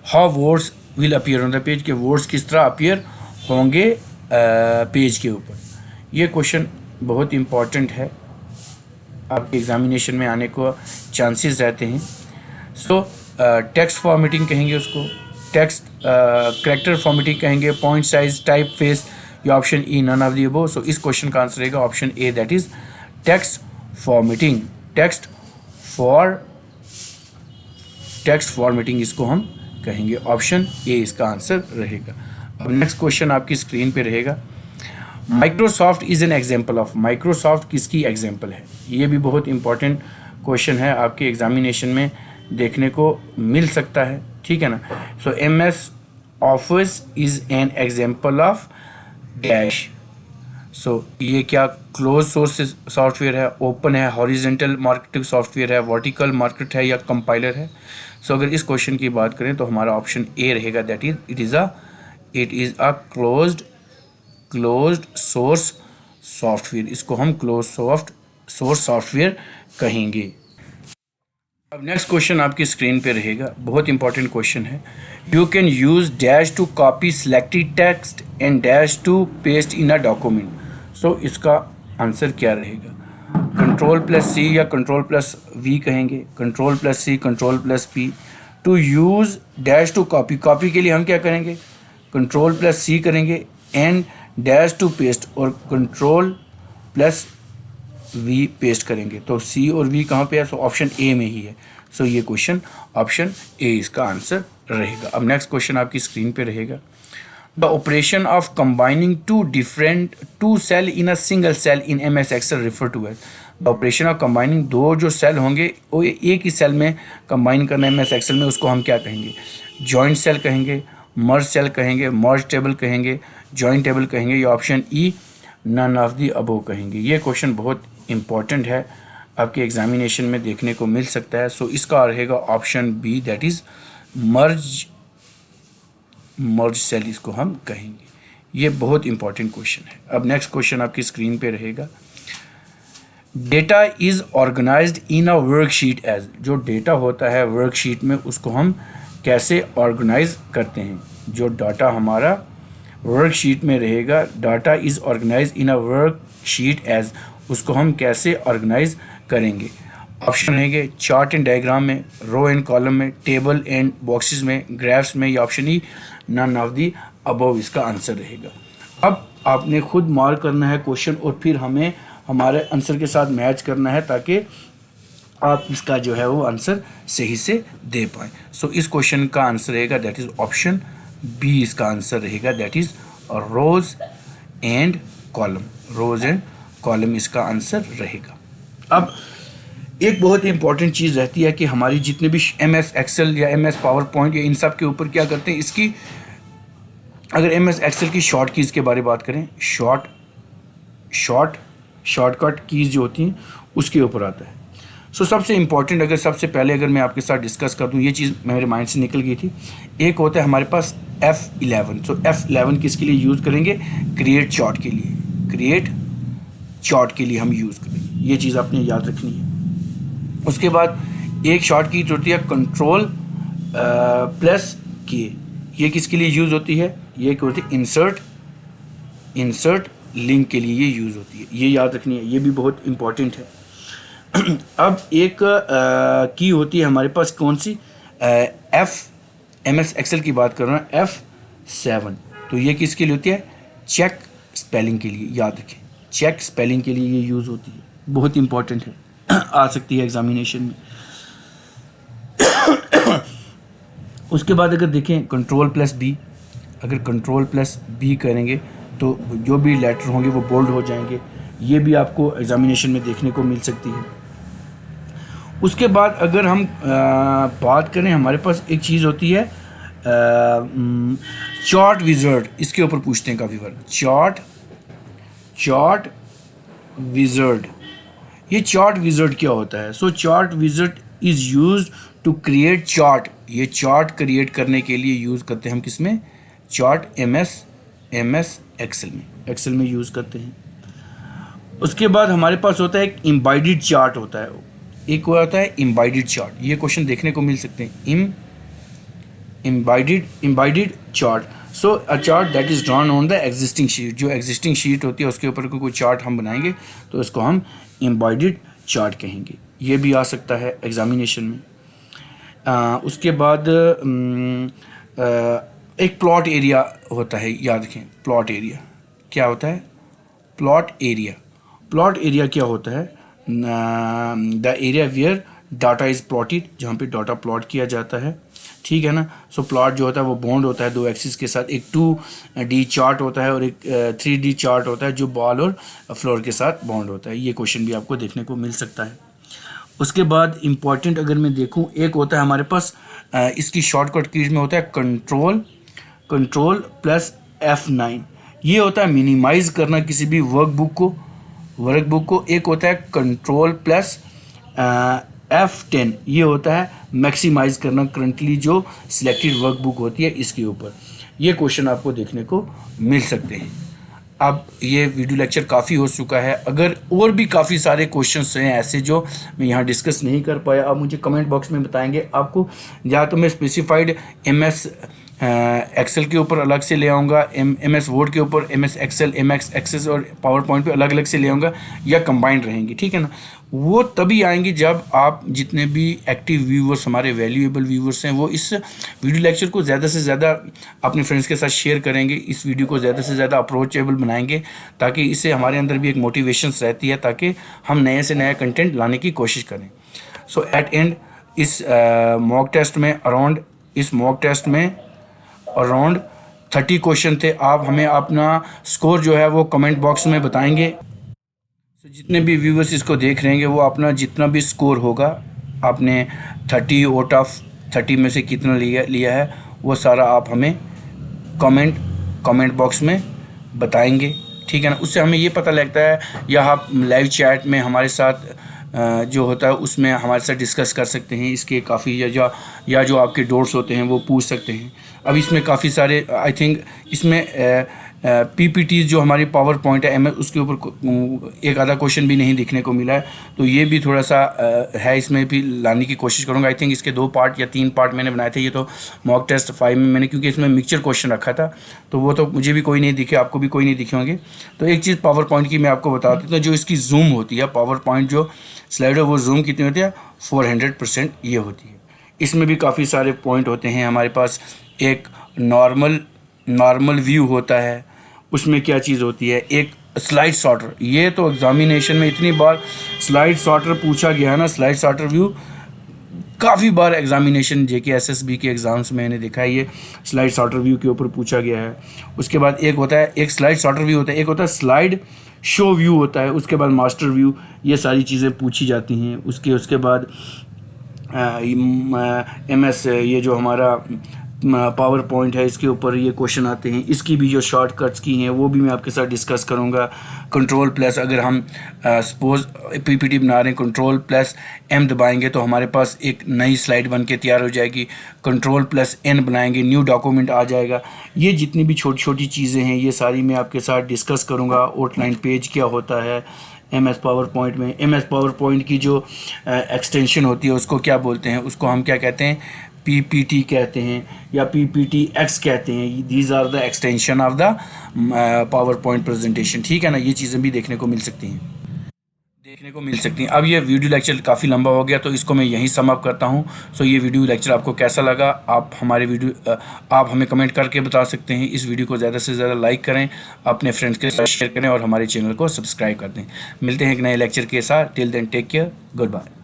how words will appear on the page, के वर्ड्स किस तरह अपीयर होंगे पेज के ऊपर। ये क्वेश्चन बहुत इम्पॉर्टेंट है, आपके एग्जामिनेशन में आने को चांसेस रहते हैं। सो टेक्स्ट फॉर्मेटिंग कहेंगे उसको, टेक्स्ट कैरेक्टर फॉर्मेटिंग कहेंगे, पॉइंट साइज, टाइप फेस, या option E none of the above. So इस क्वेश्चन का आंसर रहेगा option A, that is text formatting. Text formatting इसको हम कहेंगे, ऑप्शन ए इसका आंसर रहेगा। अब नेक्स्ट क्वेश्चन आपकी स्क्रीन पे रहेगा, Microsoft is an example of. Microsoft किसकी एग्जाम्पल है, ये भी बहुत इंपॉर्टेंट क्वेश्चन है, आपके एग्जामिनेशन में देखने को मिल सकता है, ठीक है ना। So MS office is an example of dash. So ये क्या क्लोज सोर्स सॉफ्टवेयर है, ओपन है, हॉरिजेंटल मार्केटिंग सॉफ्टवेयर है, वर्टिकल मार्केट है, या कंपाइलर है। सो अगर इस क्वेश्चन की बात करें तो हमारा ऑप्शन ए रहेगा, that is it is a closed source software. इसको हम क्लोज सोर्स सॉफ्टवेयर कहेंगे। अब नेक्स्ट क्वेश्चन आपकी स्क्रीन पे रहेगा, बहुत इंपॉर्टेंट क्वेश्चन है, you can use dash to copy selected text and dash to paste in a document. So इसका आंसर क्या रहेगा, Ctrl+C या Ctrl+V कहेंगे, Ctrl+C, Ctrl+P। To use dash to copy के लिए हम क्या करेंगे, Ctrl+C करेंगे, एंड डैश टू पेस्ट और Ctrl+V पेस्ट करेंगे। तो C और V कहाँ पे है, सो ऑप्शन ए में ही है। सो ये क्वेश्चन ऑप्शन ए इसका आंसर रहेगा। अब नेक्स्ट क्वेश्चन आपकी स्क्रीन पे रहेगा, the operation of combining two cell in a single cell in MS Excel refer to as. The operation of combining, दो जो सेल होंगे वो एक ही सेल में कंबाइन करना MS एक्सेल में, उसको हम क्या कहेंगे, जॉइंट सेल कहेंगे, मर्ज सेल कहेंगे, मर्ज टेबल कहेंगे, जॉइंट टेबल कहेंगे, या option E none of the above कहेंगे। ये क्वेश्चन बहुत इंपॉर्टेंट है, आपके एग्जामिनेशन में देखने को मिल सकता है। सो इसका रहेगा option B, that is merge cell इसको हम कहेंगे। ये बहुत इंपॉर्टेंट क्वेश्चन है। अब नेक्स्ट क्वेश्चन आपकी स्क्रीन पे रहेगा, data is organized in a worksheet as. जो डेटा होता है वर्कशीट में उसको हम कैसे ऑर्गेनाइज करते हैं, जो डाटा हमारा वर्कशीट में रहेगा, data is organized in a worksheet as उसको हम कैसे ऑर्गेनाइज करेंगे। ऑप्शन रहेंगे चार्ट एंड डायग्राम में, रो एंड कॉलम में, टेबल एंड बॉक्सेस में, ग्राफ्स में, या option E none of the above इसका आंसर रहेगा। अब आपने खुद मार्क करना है क्वेश्चन और फिर हमें हमारे आंसर के साथ मैच करना है ताकि आप इसका जो है वो आंसर सही से दे पाएँ। सो इस क्वेश्चन का आंसर रहेगा दैट इज़ ऑप्शन बी इसका आंसर रहेगा, that is rows and column. Rows and column इसका आंसर रहेगा। अब एक बहुत ही इंपॉर्टेंट चीज़ रहती है कि हमारी जितने भी MS एक्सेल या MS पावर पॉइंट या इन सब के ऊपर क्या करते हैं, इसकी अगर MS एक्सेल की शॉर्ट कीज़ के बारे में बात करें, शॉर्टकट कीज़ जो होती हैं उसके ऊपर आता है। सो सबसे इम्पॉर्टेंट अगर सबसे पहले अगर मैं आपके साथ डिस्कस कर दूं, ये चीज़ मेरे माइंड से निकल गई थी। एक होता है हमारे पास F11। सो F11 किसके लिए यूज़ करेंगे, क्रिएट चार्ट के लिए, क्रिएट चार्ट के लिए हम यूज़ करेंगे, ये चीज़ आपने याद रखनी है। उसके बाद एक शॉर्ट की होती है कंट्रोल प्लस की, ये किसके लिए यूज़ होती है, ये क्या होती है, इंसर्ट लिंक के लिए ये यूज़ होती है, ये याद रखनी है, ये भी बहुत इंपॉर्टेंट है। अब एक की होती है हमारे पास कौन सी, MS एक्सेल की बात कर रहा हूँ, F7। तो ये किसके लिए होती है, चेक स्पेलिंग के लिए, याद रखें चेक स्पेलिंग के लिए ये यूज़ होती है, बहुत इंपॉर्टेंट है, आ सकती है एग्जामिनेशन में। उसके बाद अगर देखें कंट्रोल प्लस बी, अगर कंट्रोल प्लस बी करेंगे तो जो भी लेटर होंगे वो बोल्ड हो जाएंगे, ये भी आपको एग्जामिनेशन में देखने को मिल सकती है। उसके बाद अगर हम बात करें, हमारे पास एक चीज़ होती है चार्ट विज़र्ड, इसके ऊपर पूछते हैं काफ़ी बार, चार्ट विज़र्ड, ये चार्ट विज़र्ड क्या होता है। So chart wizard is used to create chart, ये चार्ट क्रिएट करने के लिए यूज़ करते हैं हम किस में, चार्ट MS एक्सेल में यूज़ करते हैं। उसके बाद हमारे पास होता है एक एम्बेडेड चार्ट होता है, एक होता है एम्बेडेड चार्ट, ये क्वेश्चन देखने को मिल सकते हैं, embedded chart. So a chart that is drawn on the existing sheet, जो एग्जिस्टिंग शीट होती है उसके ऊपर कोई चार्ट हम बनाएंगे तो उसको हम एम्बेडेड चार्ट कहेंगे, ये भी आ सकता है एग्जामिनेशन में। उसके बाद एक प्लॉट एरिया होता है, याद रखें प्लॉट एरिया क्या होता है, प्लॉट एरिया क्या होता है, the area where data is plotted, जहाँ पे डाटा प्लॉट किया जाता है, ठीक है ना। सो प्लॉट जो होता है वो बॉन्ड होता है दो एक्सिस के साथ, एक 2D चार्ट होता है और एक 3D चार्ट होता है जो बॉल और फ्लोर के साथ बॉन्ड होता है, ये क्वेश्चन भी आपको देखने को मिल सकता है। उसके बाद इम्पॉर्टेंट अगर मैं देखूं, एक होता है हमारे पास इसकी शॉर्टकट कीज में होता है कंट्रोल प्लस F9, ये होता है मिनिमाइज़ करना किसी भी वर्कबुक को। एक होता है कंट्रोल प्लस F10, ये होता है मैक्सिमाइज़ करना करंटली जो सिलेक्टेड वर्कबुक होती है इसके ऊपर, ये क्वेश्चन आपको देखने को मिल सकते हैं। अब ये वीडियो लेक्चर काफ़ी हो चुका है, अगर और भी काफ़ी सारे क्वेश्चंस हैं ऐसे जो मैं यहाँ डिस्कस नहीं कर पाया, आप मुझे कमेंट बॉक्स में बताएंगे। आपको या तो मैं स्पेसिफाइड MS एक्सेल के ऊपर अलग से ले आऊँगा, MS वर्ड के ऊपर MS एक्सेल, MS एक्सेस और पावर पॉइंट पर अलग अलग से ले आऊँगा, या कंबाइंड रहेंगी, ठीक है ना। वो तभी आएंगी जब आप जितने भी एक्टिव व्यूवर्स, हमारे वैल्यूएबल व्यूवर्स हैं, वो इस वीडियो लेक्चर को ज़्यादा से ज़्यादा अपने फ्रेंड्स के साथ शेयर करेंगे, इस वीडियो को ज़्यादा से ज़्यादा अप्रोचेबल बनाएंगे, ताकि इससे हमारे अंदर भी एक मोटिवेशंस रहती है, ताकि हम नए से नया कंटेंट लाने की कोशिश करें। सो एट एंड इस मॉक टेस्ट में अराउंड 30 क्वेश्चन थे। आप हमें अपना स्कोर जो है वो कमेंट बॉक्स में बताएंगे। तो जितने भी व्यूवर्स इसको देख रहे हैं वो अपना जितना भी स्कोर होगा, आपने 30 आउट ऑफ 30 में से कितना लिया है वो सारा आप हमें कमेंट बॉक्स में बताएंगे, ठीक है ना। उससे हमें ये पता लगता है, या आप लाइव चैट में हमारे साथ जो होता है उसमें हमारे साथ डिस्कस कर सकते हैं इसके काफ़ी, या जो आपके डाउट्स होते हैं वो पूछ सकते हैं। अब इसमें काफ़ी सारे आई थिंक इसमें पीपीटी जो हमारी पावर पॉइंट है MS उसके ऊपर एक आधा क्वेश्चन भी नहीं दिखने को मिला है, तो ये भी थोड़ा सा है, इसमें भी लाने की कोशिश करूँगा। आई थिंक इसके 2 पार्ट या 3 पार्ट मैंने बनाए थे। ये तो मॉक टेस्ट 5 में मैंने, क्योंकि इसमें मिक्सचर क्वेश्चन रखा था, तो वो तो मुझे भी कोई नहीं दिखे, आपको भी कोई नहीं दिखे होंगे। तो एक चीज़ पावर पॉइंट की मैं आपको बता देता हूँ, जो इसकी जूम होती है, पावर पॉइंट जो स्लाइड है वो जूम कितनी होती है, 400% ये होती है। इसमें भी काफ़ी सारे पॉइंट होते हैं हमारे पास। एक नॉर्मल व्यू होता है, उसमें क्या चीज़ होती है, एक स्लाइड सॉर्टर। ये तो एग्जामिनेशन में इतनी बार स्लाइड सॉर्टर पूछा गया है ना, स्लाइड सॉर्टर व्यू काफ़ी बार एग्जामिनेशन JK SSB के एग्ज़ाम्स में मैंने देखा है, ये स्लाइड सॉर्टर व्यू के ऊपर पूछा गया है। उसके बाद एक होता है, एक स्लाइड सॉर्टर व्यू होता है, एक होता है स्लाइड शो व्यू होता है, उसके बाद मास्टर व्यू, ये सारी चीज़ें पूछी जाती हैं। उसके बाद MS ये जो हमारा पावर पॉइंट है, इसके ऊपर ये क्वेश्चन आते हैं। इसकी भी जो शॉर्टकट्स की हैं वो भी मैं आपके साथ डिस्कस करूंगा। कंट्रोल प्लस, अगर हम सपोज PPT बना रहे हैं, कंट्रोल+M दबाएंगे तो हमारे पास एक नई स्लाइड बन के तैयार हो जाएगी। कंट्रोल+N बनाएंगे, न्यू डॉक्यूमेंट आ जाएगा। ये जितनी भी छोटी छोटी चीज़ें हैं ये सारी मैं आपके साथ डिस्कस करूँगा। आउटलाइन पेज क्या होता है MS पावर पॉइंट में, MS पावर पॉइंट की जो एक्सटेंशन होती है उसको क्या बोलते हैं, उसको हम क्या कहते हैं, PPT कहते हैं या PPTX कहते हैं। These are the extension of the PowerPoint presentation, ठीक है ना। ये चीज़ें भी देखने को मिल सकती हैं। अब ये वीडियो लेक्चर काफ़ी लंबा हो गया, तो इसको मैं यहीं सम अप करता हूँ। सो ये वीडियो लेक्चर आपको कैसा लगा, आप हमें कमेंट करके बता सकते हैं। इस वीडियो को ज़्यादा से ज़्यादा लाइक करें, अपने फ्रेंड्स के साथ शेयर करें और हमारे चैनल को सब्सक्राइब कर दें। मिलते हैं एक नए लेक्चर के साथ। Till then take care, good bye.